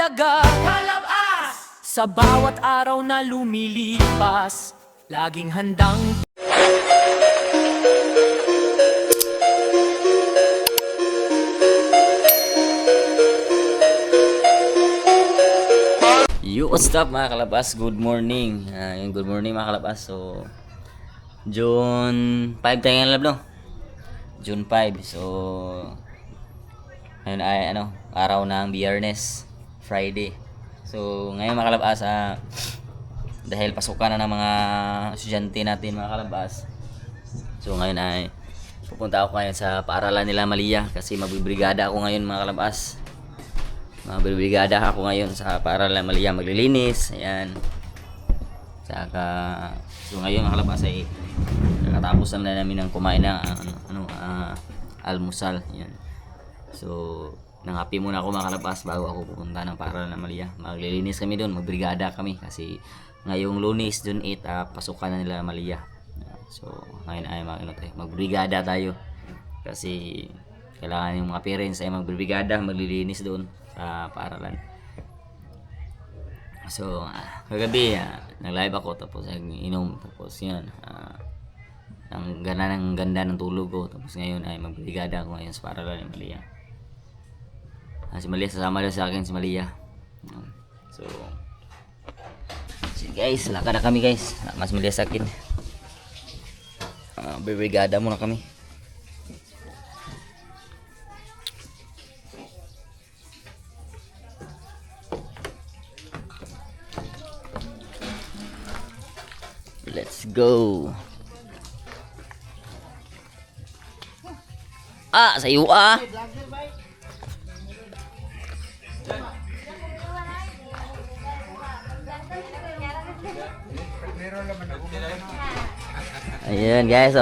mahalaga. Kalabas! Sa bawat araw na lumilipas, laging handang What's up mga kalabas? Good morning. Good morning mga kalabas. So, June 5 tayo ngayon, lab, no? June 5. So, ngayon ay araw ng Biyernes, Friday. So, ngayon mga kalabas, dahil pasukan na ng mga estudyante natin mga kalabas. So, ngayon ay pupunta ako ngayon sa paaralan nila Malia kasi magbibrigada ako ngayon mga kalabas. Magbibigada ako ngayon sa paaralan Malia, maglilinis, ayan. Saka, so ngayon mga kalabas ay nakatapos na namin ng kumain ng almusal, ayan. So, nangapi muna ako mga kalabas bago ako pupunta ng paaralan Malia. Maglilinis kami doon, magbrigada kami kasi ngayong Lunes, June 8, pasukan na nila Malia. So, ngayon ay magbrigada tayo kasi kailangan yung mga parents ay magbrigada, maglilinis doon sa paaralan. So, kagabi, nag-live ako tapos inom tapos yun. Ang ganda ng tulog ko tapos ngayon ay magbrigada ako ngayon sa paaralan ng Malia. Si Malia, sasama daw sa akin si Malia. So, guys, lakad na kami guys. Mas Malia sa akin. Brigada muna kami. Let's go. Sa iyo Ayan guys,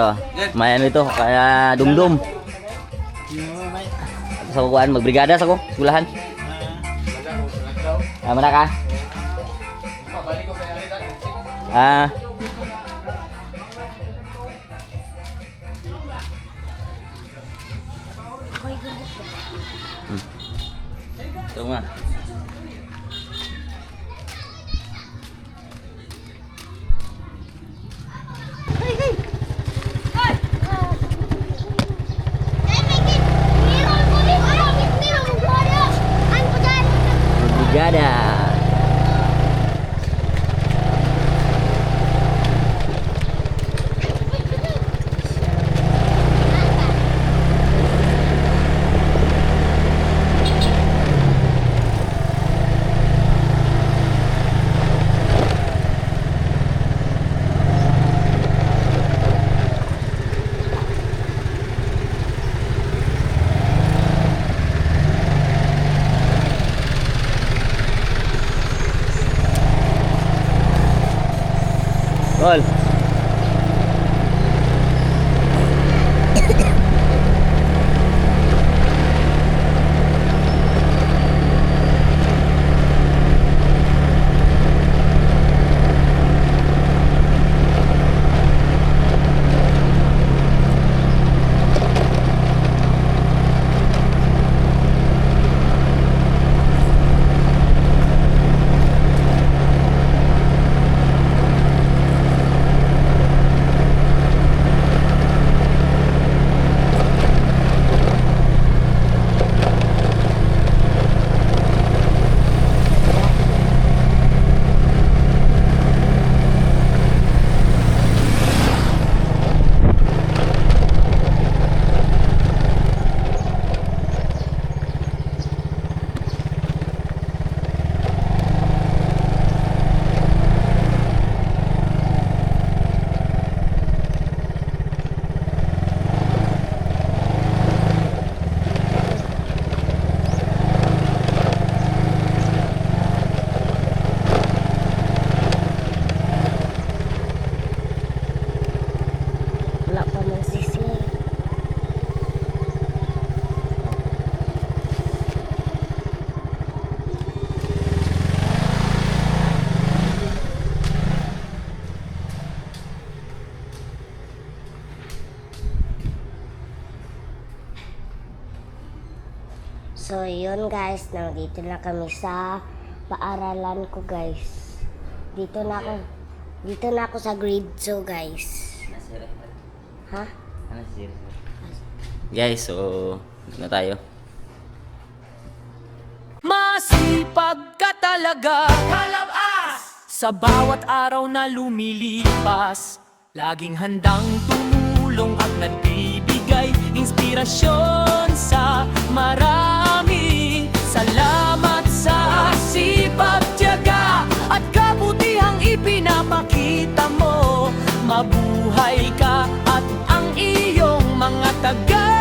may ito, kaya dumdum. Sa kukuhan, magbrigada sa ko, skulahan. Mana ka? Ito nga. Brigada. Gol. So, yun guys, nandito na kami sa paaralan ko, guys. Dito na ako. Dito na ako sa grade 2, guys. Ha? Guys, so dito na tayo. Masipag ka talaga, kalabas! Sa bawat araw na lumilipas, laging handang tumulong at nagbibigay inspirasyon sa marami. Salamat sa sipag, tiyaga at kabutihang ipinapakita mo. Mabuhay ka at ang iyong mga taga-suporta.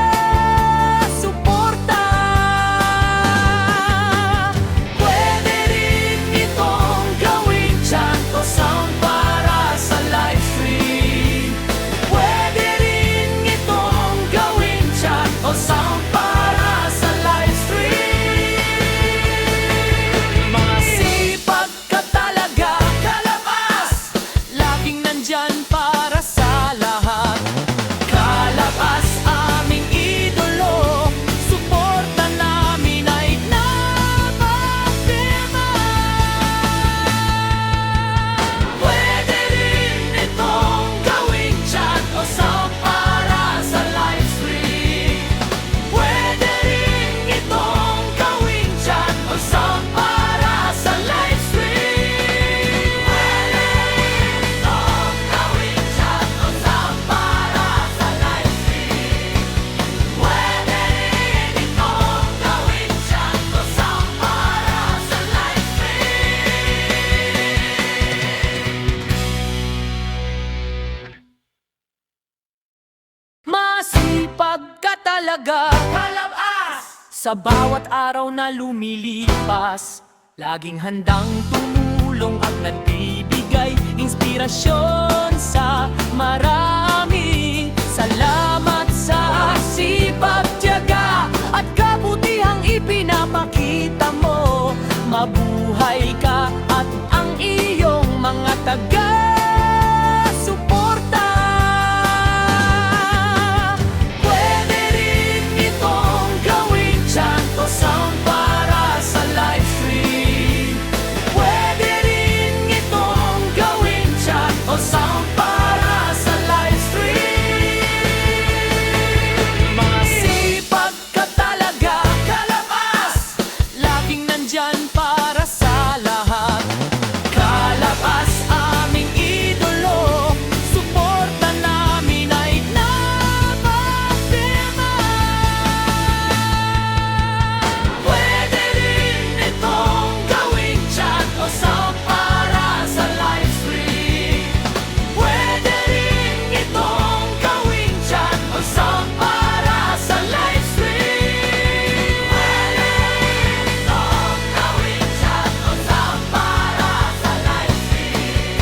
Pwede rin itong gawing Chanto Sound para sa live stream. Pwede rin itong gawing Chanto Sound para sa live stream. Masipag ka talaga, kalabas! Laging nandyan para sa lahat. Kalabas, aming idolo, suporta namin ay napapirma. Pwede rin itong gawing chat o sound para sa live stream. Pwede rin itong gawing chat o sound para sa live stream. Pwede rin itong gawing chat o sound para sa live stream. Pwede rin itong gawing chat o sound para sa live stream. Masipag ka talaga, kalabas! Sa bawat araw na lumilipas, laging handang tumulong at nagbibigay inspirasyon sa marami. Salamat sa sipag, tiyaga at kabutihang ipinapakita mo. Mabuhay ka at ang iyong mga taga-suporta. Pwede rin itong gawing Chanto Sound para sa live stream. Pwede rin itong gawing Chanto Sound para sa live stream. Masipag ka talaga, kalabas! Laging nandyan para sa lahat. Kalabas, aming idolo, suporta namin ay napapirma. Pwede rin itong gawing chat o sound para sa live stream. Pwede rin itong gawing chat o sound para sa live stream. Pwede rin itong gawing chat o sound para sa live stream.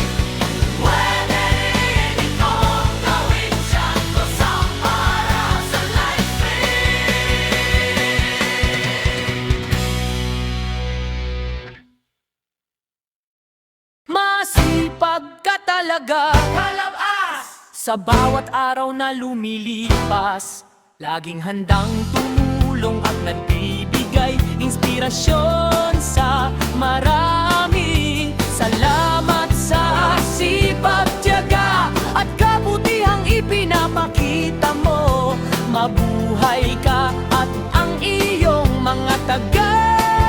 Pwede rin itong gawing chat o sound para sa live stream. Masipag ka talaga, kalabas! Sa bawat araw na lumilipas, laging handang tumulong at nagbibigay inspirasyon sa marami. Salamat sa sipag, tiyaga at kabutihang ipinapakita mo. Mabuhay ka at ang iyong mga taga-suporta.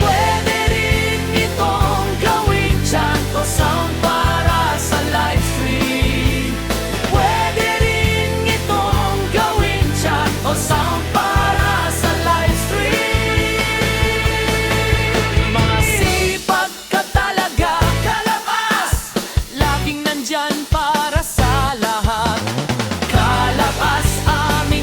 Pwede rin itong gawing Chanto Sound para sa live stream. Pwede rin itong gawing chat o sound para sa live stream. Masipag ka talaga, kalabas! Laging nandyan para sa lahat. Kalabas, aming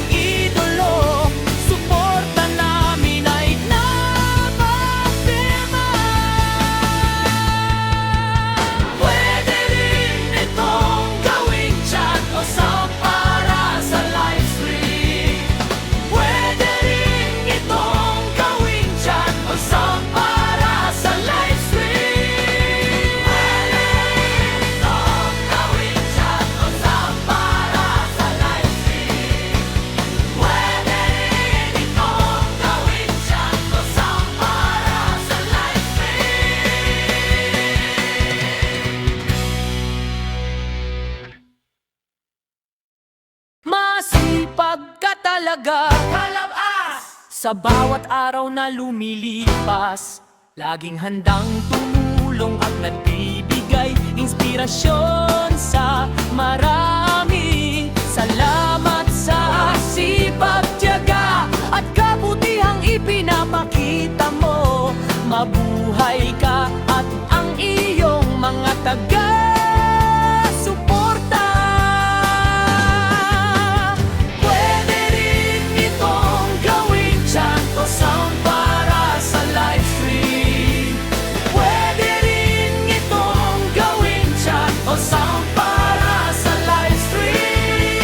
talaga, kalabas. Sa bawat araw na lumilipas, laging handang tumulong at nagbibigay inspirasyon sa marami. Salamat sa sipag, tiyaga at kabutihang ipinapakita mo. Mabuhay ka at ang iyong mga taga-suporta. Pwede rin itong gawing Chanto Sound para sa live stream. Pwede rin itong gawing Chanto Sound para sa live stream.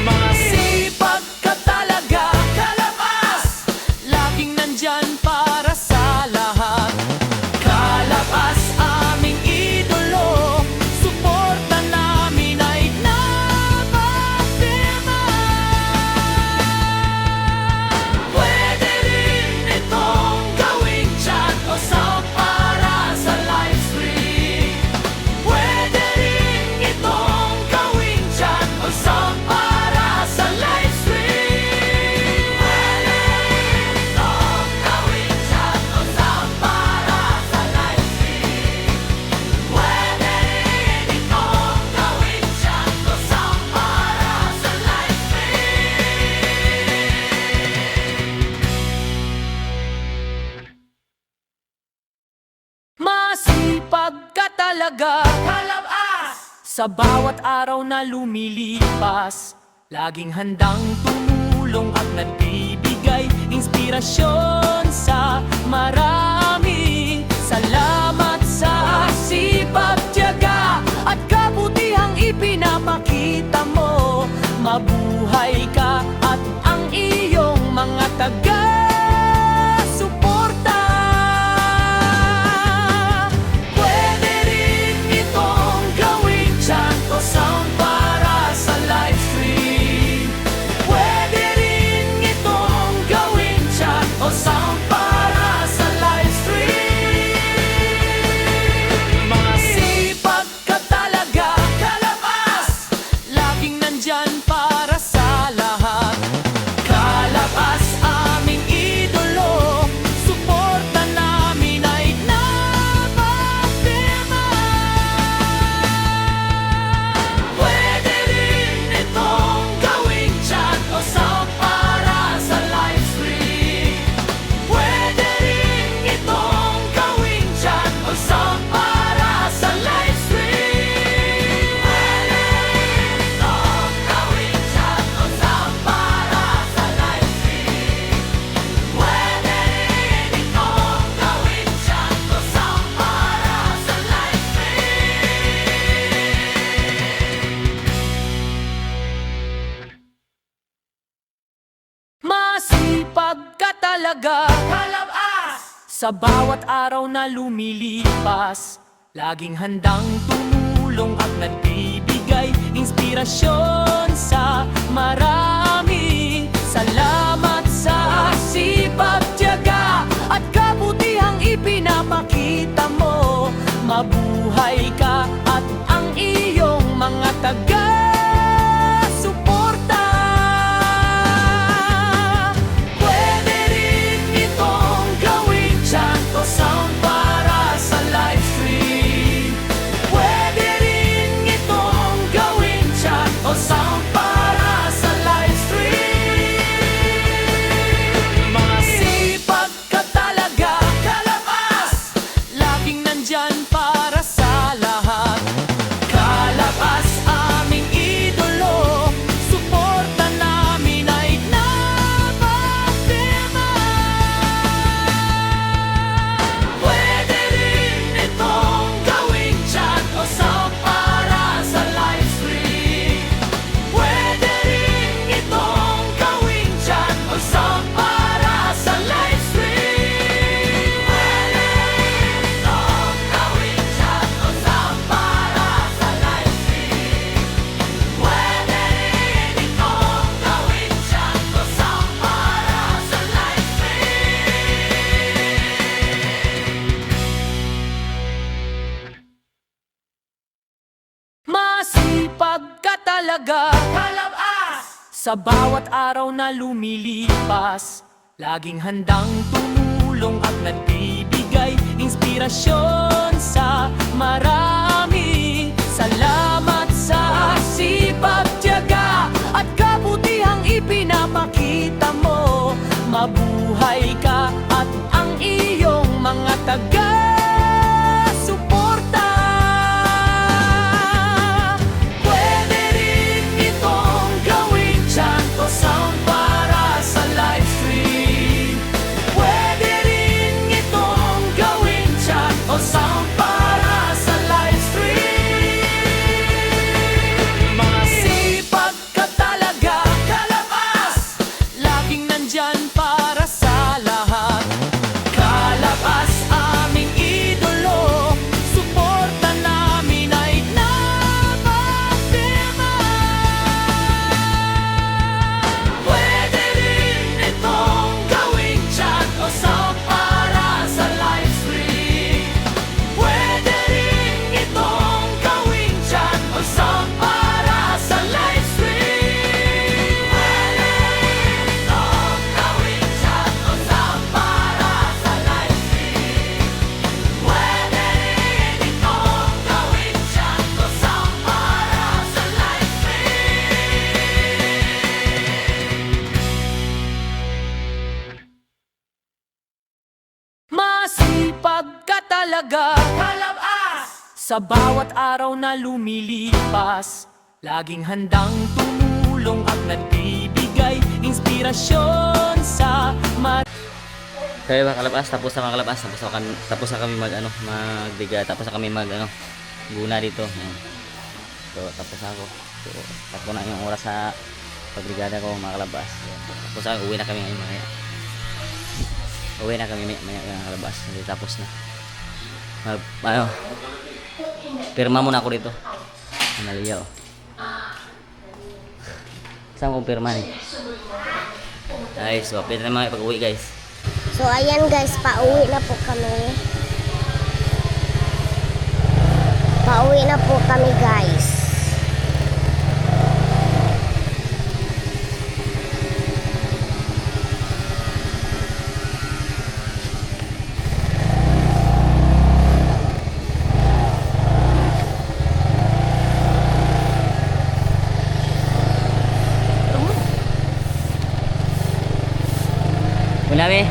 Masipag ka talaga, kalabas. Laging nandyan para sa lahat. Kalabas, aming idolo. Suporta namin ay napapirma. Pwede rin itong gawing Chanto Sound para sa live stream. Pwede rin itong gawing Chanto Sound para sa live stream. Pwede rin itong gawing Chanto Sound para sa live stream. Pwede rin itong gawing Chanto Sound para sa live stream. Masipag ka talaga, kalabas. Sa bawat araw na lumilipas, laging handang tumulong at nagbibigay inspirasyon sa marami. Salamat sa sipag, tiyaga at kabutihang ipinapakita mo. Mabuhay ka at ang iyong mga taga-suporta. Pwede rin itong gawing Chanto Sound para sa live stream. Pwede rin itong gawing Chanto Sound para sa live stream. Masipag ka talaga, kalabas. Laging nandyan para sa lahat. Kalabas, aming idolo. Suporta namin ay napapirma. Pwede rin itong gawing Chanto Sound para sa live stream. Pwede rin itong gawing Chanto Sound para sa live stream. Pwede rin itong gawing Chanto Sound para sa live stream. Pwede rin itong gawing Chanto Sound para sa live stream. Masipag ka talaga, kalabas. Sa bawat araw na lumilipas, laging handang tumulong at nagbibigay inspirasyon sa marami. Salamat sa sipag, tiyaga at kabutihang ipinapakita mo. Mabuhay ka at ang iyong mga taga-suporta. Pwede rin itong gawing Chanto Sound para sa live stream. Pwede rin itong gawing Chanto Sound para sa live stream. Masipag ka talaga, kalabas. Laging nandyan para sa lahat. Kalabas, aming idolo. Suporta namin ay napapirma. Pwede rin itong gawing Chanto Sound para sa live stream. Pwede rin itong gawing Chanto Sound para sa live stream. Pwede rin itong gawing Chanto Sound para sa live stream. Pwede rin itong gawing Chanto Sound para sa live stream. Masipag ka talaga, kalabas. Sa bawat araw na lumilipas, laging handang tumulong at nagbibigay inspirasyon sa marami. Salamat sa sipag, tiyaga at kabutihang ipinapakita mo. Mabuhay ka at ang iyong mga taga-suporta. Pwede rin itong gawing Chanto Sound para sa live stream. Pwede rin itong gawing Chanto Sound para sa live stream. Masipag ka talaga, Kalabas! Laging nandyan para sa lahat. Kalabas, aming idolo, suporta namin ay napapirma. Pwede rin itong gawing chat o sound para sa live stream. Pwede rin itong gawing chat o sound para sa live stream. Pwede rin itong gawing chat o sound para sa live stream. Pwede rin itong gawing chat o sound para sa live stream. Masipag ka talaga, Kalabas! Sa bawat araw na lumilipas, laging handang tumulong at nagbibigay inspirasyon sa Kaya mga kalabas, tapos na mga kalabas, tapos na kami magbiga, tapos na kami guna dito. Ayan. So tapos na ako. So tapos na yung oras sa pagbrigada ko mga kalabas. Ayan. Tapos na, uwi na kami ngayon mga mga kalabas. Hindi, tapos na. Pirma muna ako dito. Naliya oh. Saan kong pirma nih? Guys, so update na mga pag-uwi guys. So ayan guys, pauwi na po kami. Pauwi na po kami guys. Muna be.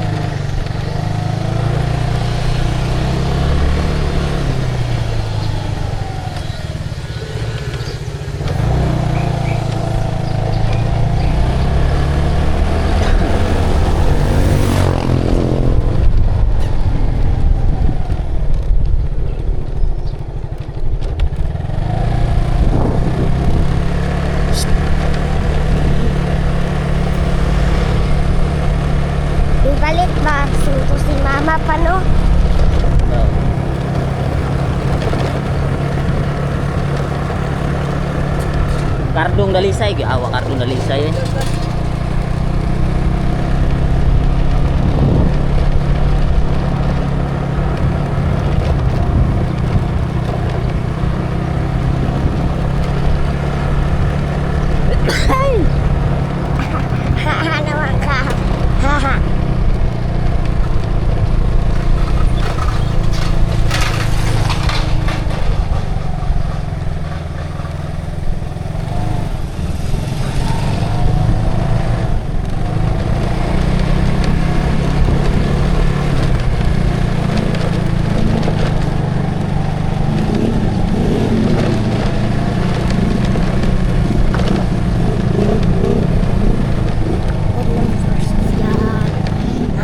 Yung palit ba? Sunto si mama pa no? Kardong dalisay, awa kardong dalisay eh. Haha naman ka. Haha.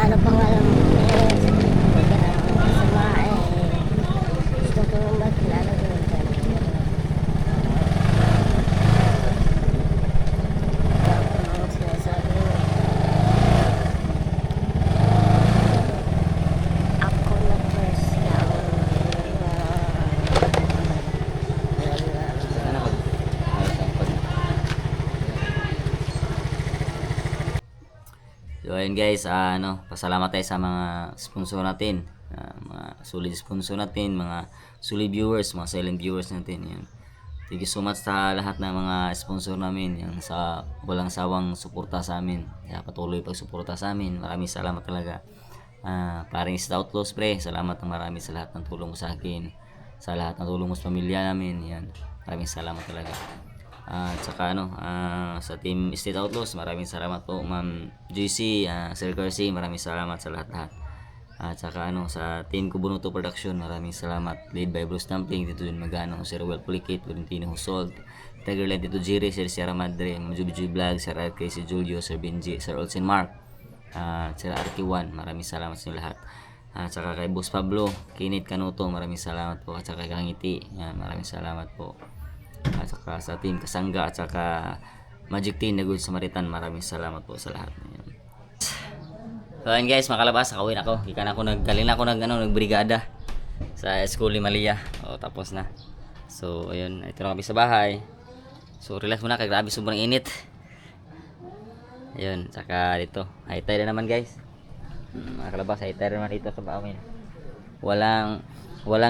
Ano pangalan mo? Gusto ko nang magkilala ko ng ganito. Ano sinasabi mo? Ako na first lang. So ayun guys, pasalamat tayo sa mga sponsor natin, mga solid sponsor natin, mga solid viewers, mga silent viewers natin. Yan. Thank you so much sa lahat ng mga sponsor namin, yung sa walang sawang suporta sa amin. Kaya patuloy pagsuporta sa amin. Maraming salamat talaga. Paring Stoutlaws pre, salamat ng marami sa lahat ng tulong mo sa akin. Sa lahat ng tulong mo sa pamilya namin. Yan. Maraming salamat talaga. At saka sa Team State Outlaws, maraming salamat po Ma'am JC, Sir Kersey, maraming salamat sa lahat-lahat. At saka sa Team Kubunuto Production, maraming salamat. Lead by Bruce Dumpling, Tito Jun Magano, Sir Well Pulikit, Valentino Husold, Tigerland, Tito Jiri, Sir Sierra Madre, Ma'am Juby Vlog, Sir RK, si Julio, Sir Benji, Sir Olsen Mark, Sir RK1, maraming salamat sa inyo lahat. At saka kay Boss Pablo, Kinit Kanuto, maraming salamat po. At saka kay Kangiti, maraming salamat po. At saka sa Team Kasangga, at saka Magic Team na Good Samaritan, maraming salamat po sa lahat. So ayun guys, makalabas, nakawin ako. Galing ako nagbrigada sa school ni Malia. Tapos na. So ayun, ito na kami sa bahay. So relax muna, kaya grabe sobrang init. Ayun, saka dito, high tide na naman guys. Makalabas, high tide naman dito sa Bawin. Walang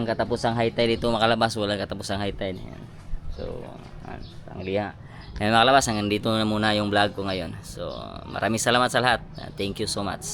katapusang high tide dito makalabas, walang katapusang high tide. Ayan. So, tangliha. Ngayon makalabas, hanggang dito na muna yung vlog ko ngayon. So, maraming salamat sa lahat. Thank you so much.